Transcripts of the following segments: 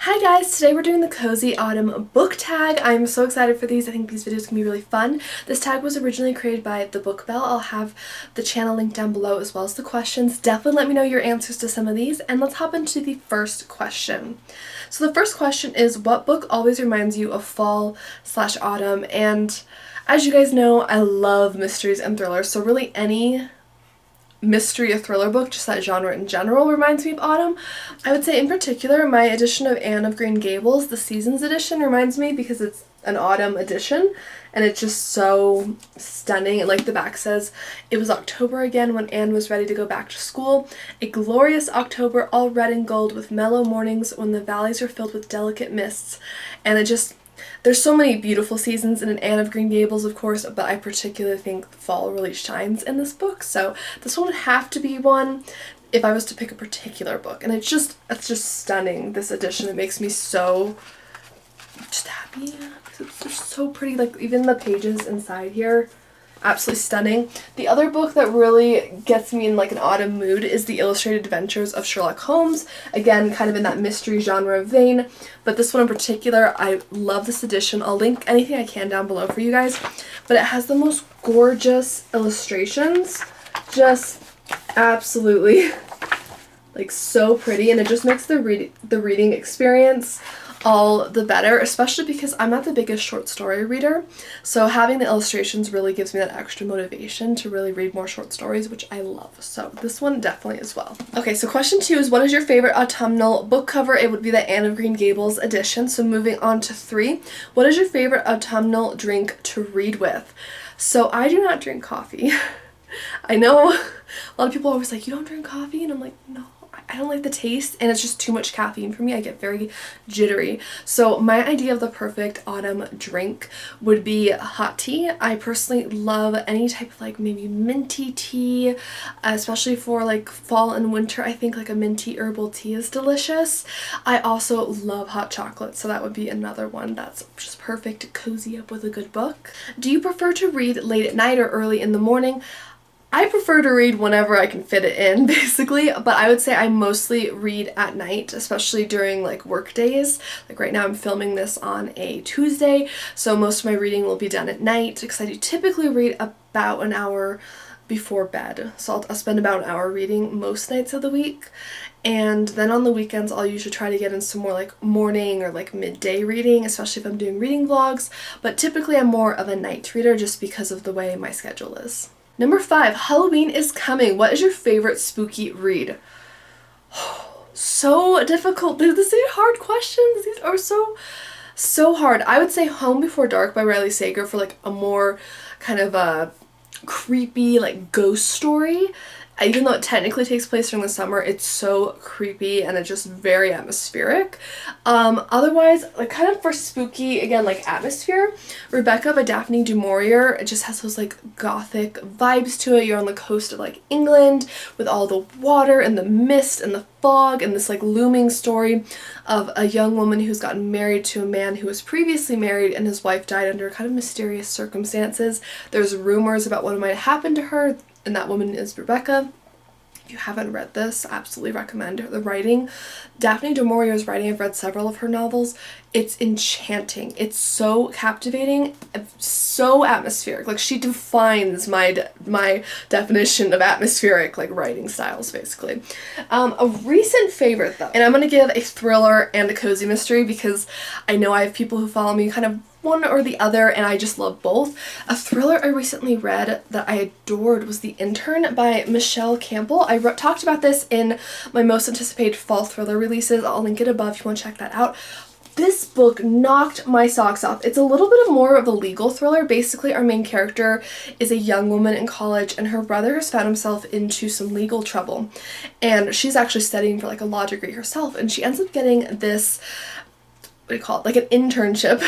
Hi guys, today we're doing the Cozy Autumn book tag. I'm so excited for these. I think these videos can be really fun. This tag was originally created by The Book Bell. I'll have the channel linked down below as well as the questions. Definitely let me know your answers to some of these, and let's hop into the first question. So the first question is, what book always reminds you of fall/autumn? And as you guys know, I love mysteries and thrillers, so really any mystery or thriller book, just that genre in general, reminds me of autumn. I would say in particular my edition of Anne of Green Gables, the Seasons edition, reminds me because it's an autumn edition and it's just so stunning. And like the back says, it was October again when Anne was ready to go back to school. A glorious October, all red and gold, with mellow mornings when the valleys are filled with delicate mists. And there's so many beautiful seasons in an Anne of Green Gables, of course, but I particularly think fall really shines in this book, so this one would have to be one if I was to pick a particular book. And it's just stunning, this edition. It makes me so just happy because it's just so pretty. Like, even the pages inside here, absolutely stunning. The other book that really gets me in like an autumn mood is The Illustrated Adventures of Sherlock Holmes. Again, kind of in that mystery genre vein, but this one in particular, I love this edition. I'll link anything I can down below for you guys, but it has the most gorgeous illustrations. Just absolutely like so pretty, and it just makes the reading experience all the better, especially because I'm not the biggest short story reader, so having the illustrations really gives me that extra motivation to really read more short stories, which I love. So this one definitely as well. Okay, so question 2 is, what is your favorite autumnal book cover? It would be the Anne of Green Gables edition. So moving on to 3, what is your favorite autumnal drink to read with? So I do not drink coffee. I know a lot of people are always like, you don't drink coffee? And I'm like, no. I don't like the taste, and it's just too much caffeine for me. I get very jittery. So my idea of the perfect autumn drink would be hot tea. I personally love any type of like maybe minty tea, especially for like fall and winter. I think like a minty herbal tea is delicious. I also love hot chocolate, so that would be another one that's just perfect to cozy up with a good book. Do you prefer to read late at night or early in the morning? I prefer to read whenever I can fit it in, basically, but I would say I mostly read at night, especially during like work days. Like right now I'm filming this on a Tuesday, so most of my reading will be done at night because I do typically read about an hour before bed. So I'll spend about an hour reading most nights of the week, and then on the weekends I'll usually try to get in some more like morning or like midday reading, especially if I'm doing reading vlogs, but typically I'm more of a night reader just because of the way my schedule is. Number 5, Halloween is coming. What is your favorite spooky read? So difficult. These are hard questions. These are so hard. I would say Home Before Dark by Riley Sager for like a more kind of a creepy like ghost story. Even though it technically takes place during the summer, it's so creepy and it's just very atmospheric. Otherwise, like kind of for spooky, again, like atmosphere, Rebecca by Daphne du Maurier, it just has those like gothic vibes to it. You're on the coast of like England with all the water and the mist and the fog and this like looming story of a young woman who's gotten married to a man who was previously married, and his wife died under kind of mysterious circumstances. There's rumors about what might happen to her, and that woman is Rebecca. If you haven't read this, absolutely recommend the writing. Daphne du Maurier's writing, I've read several of her novels. It's enchanting. It's so captivating, so atmospheric. Like, she defines my definition of atmospheric like writing styles, basically. A recent favorite though, and I'm gonna give a thriller and a cozy mystery because I know I have people who follow me kind of one or the other, and I just love both. A thriller I recently read that I adored was The Intern by Michelle Campbell. I talked about this in my most anticipated fall thriller releases. I'll link it above if you want to check that out. This book knocked my socks off. It's a little bit more of a legal thriller. Basically, our main character is a young woman in college, and her brother has found himself into some legal trouble. And she's actually studying for like a law degree herself, and she ends up getting this, what do you call it, like an internship.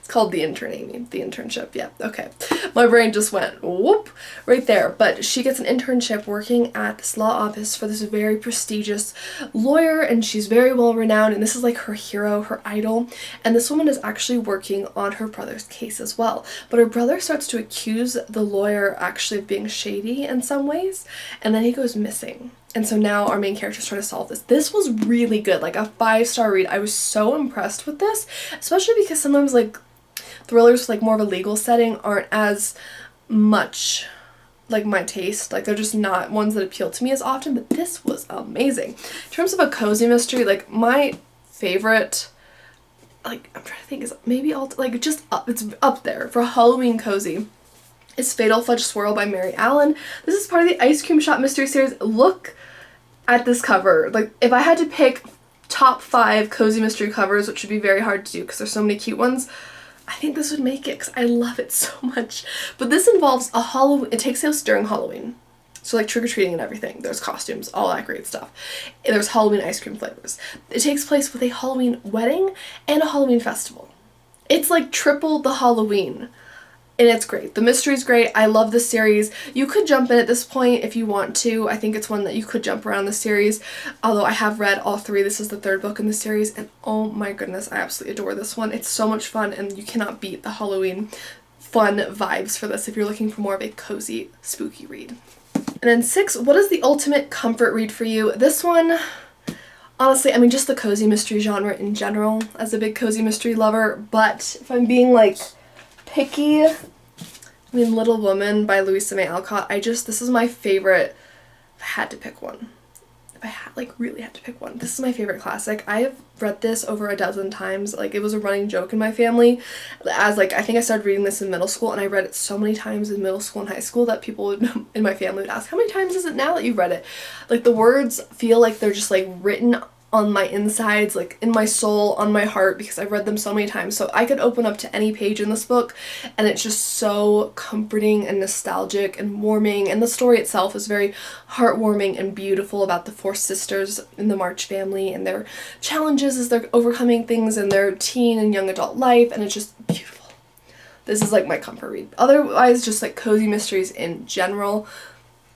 Called The Intern, Amy. The Internship. Yeah, okay. My brain just went whoop right there. But she gets an internship working at this law office for this very prestigious lawyer, and she's very well renowned, and this is like her hero, her idol. And this woman is actually working on her brother's case as well. But her brother starts to accuse the lawyer actually of being shady in some ways, and then he goes missing. And so now our main character's trying to solve this. This was really good, like a 5-star read. I was so impressed with this, especially because sometimes like thrillers with like more of a legal setting aren't as much like my taste. Like they're just not ones that appeal to me as often, but this was amazing. In terms of a cozy mystery, like my favorite, like I'm trying to think, is maybe all like just up, it's up there for Halloween cozy, is Fatal Fudge Swirl by Mary Allen. This is part of the Ice Cream Shop mystery series. Look at this cover. Like if I had to pick top 5 cozy mystery covers, which would be very hard to do because there's so many cute ones, I think this would make it because I love it so much. But this involves a Halloween, it takes place during Halloween. So like trick-or-treating and everything. There's costumes, all that great stuff. And there's Halloween ice cream flavors. It takes place with a Halloween wedding and a Halloween festival. It's like triple the Halloween. And it's great. The mystery's great. I love this series. You could jump in at this point if you want to. I think it's one that you could jump around the series. Although I have read all 3. This is the 3rd book in the series. And oh my goodness, I absolutely adore this one. It's so much fun and you cannot beat the Halloween fun vibes for this if you're looking for more of a cozy, spooky read. And then 6, what is the ultimate comfort read for you? This one, honestly, I mean just the cozy mystery genre in general as a big cozy mystery lover. But if I'm being like picky, I mean Little Woman by Louisa May Alcott. This is my favorite. If I had to pick one, if I had like really had to pick one, this is my favorite classic. I have read this over a dozen times. Like it was a running joke in my family, as like I think I started reading this in middle school and I read it so many times in middle school and high school that people would, in my family would ask, how many times is it now that you've read it? Like the words feel like they're just like written on my insides, like in my soul, on my heart, because I've read them so many times. So I could open up to any page in this book and it's just so comforting and nostalgic and warming, and the story itself is very heartwarming and beautiful about the 4 sisters in the March family and their challenges as they're overcoming things in their teen and young adult life, and it's just beautiful. This is like my comfort read. Otherwise, just like cozy mysteries in general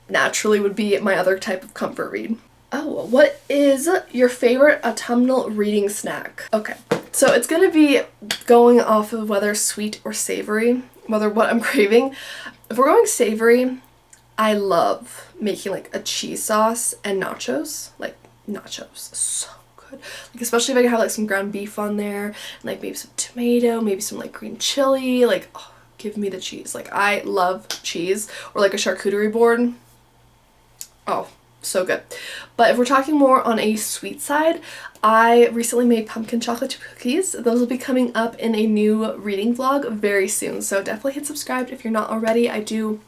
naturally would be my other type of comfort read. Oh, what is your favorite autumnal reading snack? Okay, so it's gonna be going off of whether sweet or savory, whether what I'm craving. If we're going savory, I love making like a cheese sauce and nachos. Like nachos, so good. Like especially if I can have like some ground beef on there, and like maybe some tomato, maybe some like green chili. Like, oh, give me the cheese. Like I love cheese, or like a charcuterie board. Oh, so good. But if we're talking more on a sweet side, I recently made pumpkin chocolate chip cookies. Those will be coming up in a new reading vlog very soon, so definitely hit subscribe if you're not already. I do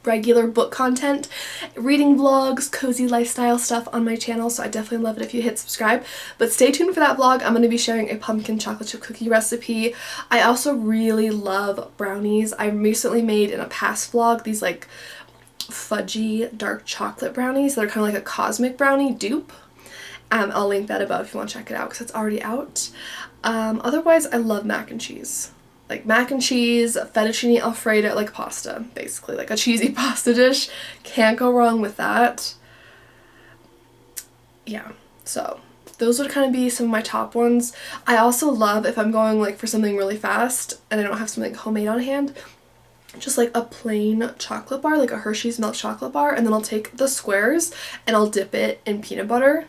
regular book content, reading vlogs, cozy lifestyle stuff on my channel, so I definitely love it if you hit subscribe. But stay tuned for that vlog. I'm going to be sharing a pumpkin chocolate chip cookie recipe. I also really love brownies. I recently made in a past vlog these like fudgy dark chocolate brownies that are kind of like a cosmic brownie dupe. I'll link that above if you want to check it out because it's already out. Otherwise, I love mac and cheese. Like mac and cheese, fettuccine alfredo, like pasta, basically. Like a cheesy pasta dish. Can't go wrong with that. Yeah, so those would kind of be some of my top ones. I also love, if I'm going like for something really fast and I don't have something homemade on hand, just like a plain chocolate bar, like a Hershey's milk chocolate bar, and then I'll take the squares and I'll dip it in peanut butter.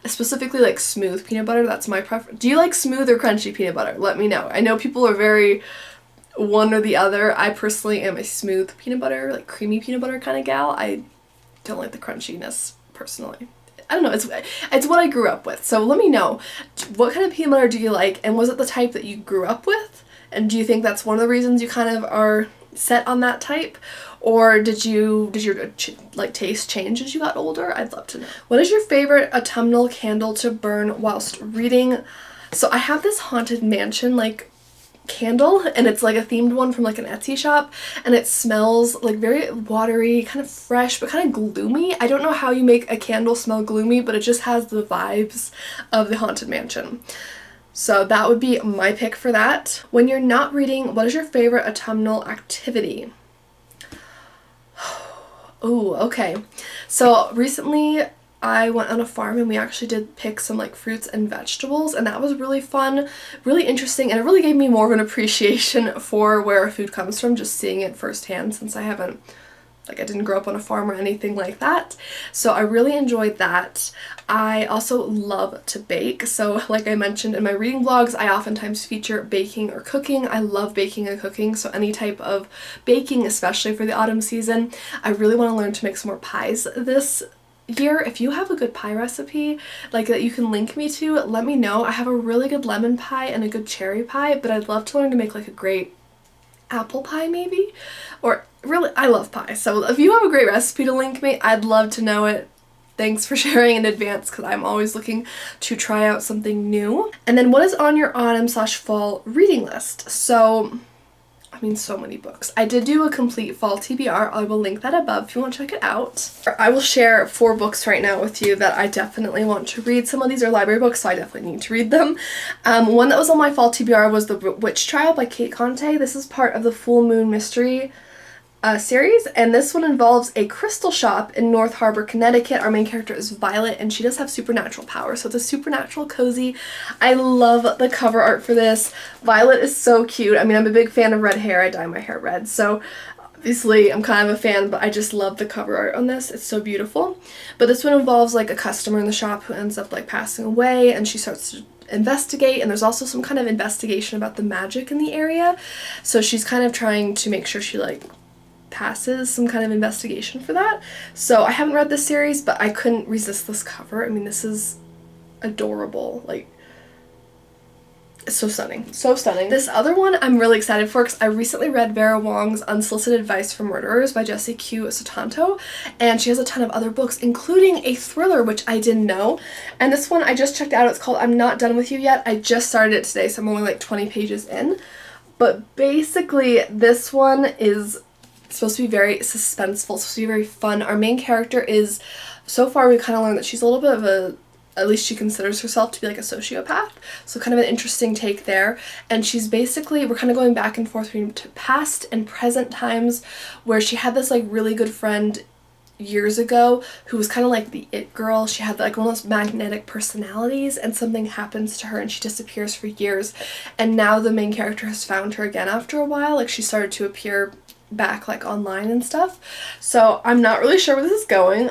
I specifically like smooth peanut butter. That's my preference. Do you like smooth or crunchy peanut butter? Let me know. I know people are very one or the other. I personally am a smooth peanut butter, like creamy peanut butter kind of gal. I don't like the crunchiness personally. I don't know, it's what I grew up with. So let me know, what kind of peanut butter do you like, and was it the type that you grew up with? And do you think that's one of the reasons you kind of are set on that type? Or did your like taste change as you got older? I'd love to know. What is your favorite autumnal candle to burn whilst reading? So I have this Haunted Mansion like candle, and it's like a themed one from like an Etsy shop, and it smells like very watery, kind of fresh, but kind of gloomy. I don't know how you make a candle smell gloomy, but it just has the vibes of the Haunted Mansion. So that would be my pick for that. When you're not reading, what is your favorite autumnal activity? Oh, okay. So recently I went on a farm and we actually did pick some like fruits and vegetables, and that was really fun, really interesting, and it really gave me more of an appreciation for where our food comes from, just seeing it firsthand, since I haven't Like, I didn't grow up on a farm or anything like that. So I really enjoyed that. I also love to bake. So like I mentioned in my reading vlogs, I oftentimes feature baking or cooking. I love baking and cooking. So any type of baking, especially for the autumn season. I really want to learn to make some more pies this year. If you have a good pie recipe like that you can link me to, let me know. I have a really good lemon pie and a good cherry pie, but I'd love to learn to make like a great apple pie maybe. Or really, I love pie, so if you have a great recipe to link me, I'd love to know it. Thanks for sharing in advance, because I'm always looking to try out something new. And then what is on your autumn/fall reading list? So, I mean, so many books. I did do a complete fall TBR. I will link that above if you want to check it out. I will share 4 books right now with you that I definitely want to read. Some of these are library books, so I definitely need to read them. One that was on my fall TBR was The Witch Trial by Kate Conte. This is part of the Full Moon Mystery series, and this one involves a crystal shop in North Harbor, Connecticut. Our main character is Violet, and she does have supernatural powers, so it's a supernatural cozy. I love the cover art for this. Violet is so cute. I mean, I'm a big fan of red hair. I dye my hair red, so obviously I'm kind of a fan, but I just love the cover art on this. It's so beautiful. But this one involves like a customer in the shop who ends up like passing away, and she starts to investigate, and there's also some kind of investigation about the magic in the area, so she's kind of trying to make sure she like passes some kind of investigation for that. So I haven't read this series, but I couldn't resist this cover. I mean, this is adorable. Like, it's so stunning. So stunning. This other one I'm really excited for because I recently read Vera Wong's Unsolicited Advice from Murderers by Jessie Q. Sutanto, and she has a ton of other books, including a thriller, which I didn't know. And this one I just checked out. It's called I'm Not Done With You Yet. I just started it today, so I'm only like 20 pages in. But basically, this one is supposed to be very suspenseful, supposed to be very fun. Our main character is, so far we kind of learned that she's a little bit of a, at least she considers herself to be like a sociopath, so kind of an interesting take there. And she's basically, we're kind of going back and forth between past and present times, where she had this like really good friend years ago who was kind of like the it girl. She had like one of those magnetic personalities, and something happens to her and she disappears for years. And now the main character has found her again after a while. Like, she started to appear back like online and stuff. So I'm not really sure where this is going,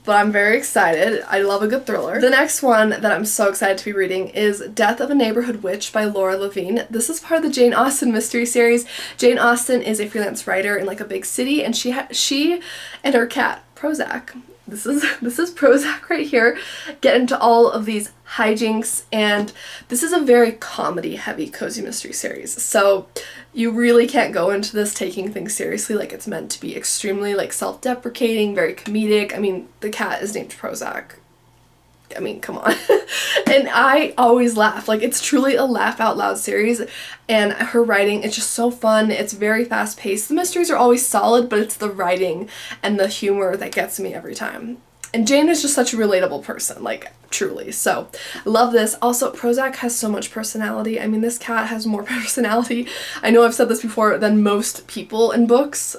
but I'm very excited. I love a good thriller. The next one that I'm so excited to be reading is Death of a Neighborhood Witch by Laura Levine. This is part of the Jane Austen mystery series. Jane Austen is a freelance writer in like a big city, and she and her cat Prozac, this is Prozac right here, get into all of these hijinks, and this is a very comedy heavy cozy mystery series. So you really can't go into this taking things seriously. Like, it's meant to be extremely like self-deprecating, very comedic. I mean, the cat is named Prozac. I mean, come on. And I always laugh. Like, it's truly a laugh out loud series, and her writing, it's just so fun. It's very fast paced. The mysteries are always solid, but it's the writing and the humor that gets me every time. And Jane is just such a relatable person, like, truly. So, love this. Also, Prozac has so much personality. I mean, this cat has more personality, I know I've said this before, than most people in books.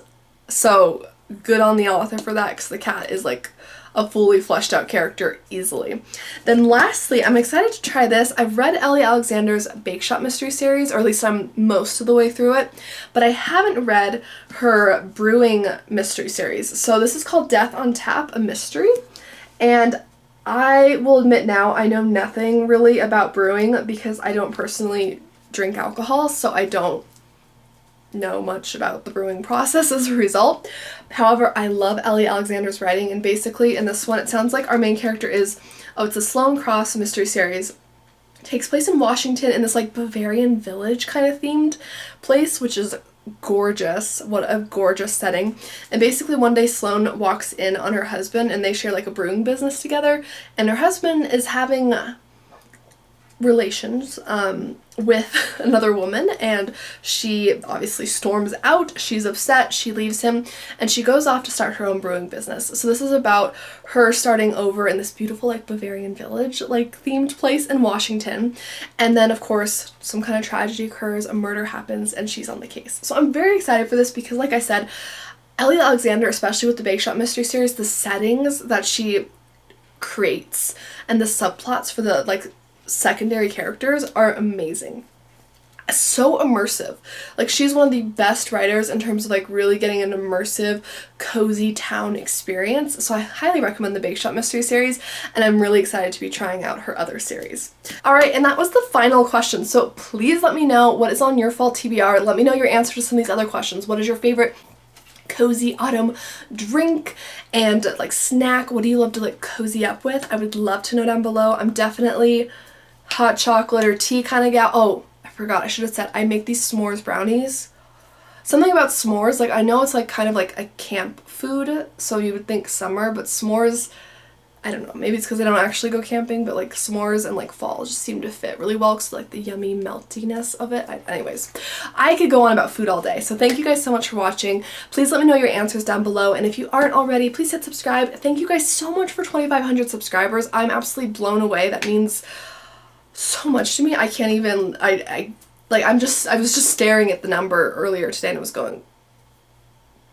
So, good on the author for that, because the cat is like a fully fleshed out character easily. Then lastly, I'm excited to try this. I've read Ellie Alexander's Bake Shop mystery series, or at least I'm most of the way through it, but I haven't read her brewing mystery series. So this is called Death on Tap, a mystery, and I will admit now I know nothing really about brewing because I don't personally drink alcohol, so I don't know much about the brewing process as a result. However, I love Ellie Alexander's writing, and basically in this one it sounds like our main character is, it's a Sloane Cross mystery series. It takes place in Washington in this like Bavarian village kind of themed place, which is gorgeous. What a gorgeous setting. And basically one day Sloane walks in on her husband, and they share like a brewing business together, and her husband is having relations with another woman, and she obviously storms out. She's upset, she leaves him, and she goes off to start her own brewing business. So this is about her starting over in this beautiful like Bavarian village like themed place in Washington, and then of course some kind of tragedy occurs, a murder happens, and she's on the case. So I'm very excited for this because, like I said, Ellie Alexander, especially with the Bake Shop mystery series, the settings that she creates and the subplots for the like secondary characters are amazing. so immersive. Like, she's one of the best writers in terms of like really getting an immersive, cozy town experience. So I highly recommend the Bake Shop Mystery Series, and I'm really excited to be trying out her other series. Alright, and that was the final question. So please let me know what is on your fall TBR. Let me know your answer to some of these other questions. What is your favorite cozy autumn drink and like snack? What do you love to like cozy up with? I would love to know down below. I'm definitely hot chocolate or tea kind of gal. Oh, I forgot, I should have said I make these s'mores brownies. Something about s'mores, like I know it's like kind of like a camp food, so you would think summer, but s'mores, I don't know, maybe it's because I don't actually go camping, but like s'mores and like fall just seem to fit really well because like the yummy meltiness of it. Anyways, I could go on about food all day, so thank you guys so much for watching. Please let me know your answers down below, and if you aren't already, please hit subscribe. Thank you guys so much for 2,500 subscribers. I'm absolutely blown away. That means so much to me. I can't even, I was just staring at the number earlier today and it was going,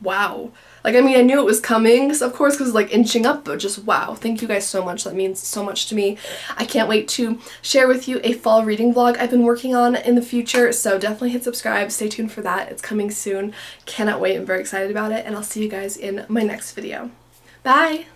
wow. Like, I mean, I knew it was coming, of course, because like inching up, but just wow. Thank you guys so much. That means so much to me. I can't wait to share with you a fall reading vlog I've been working on in the future, so definitely hit subscribe. Stay tuned for that. It's coming soon. Cannot wait. I'm very excited about it, and I'll see you guys in my next video. Bye!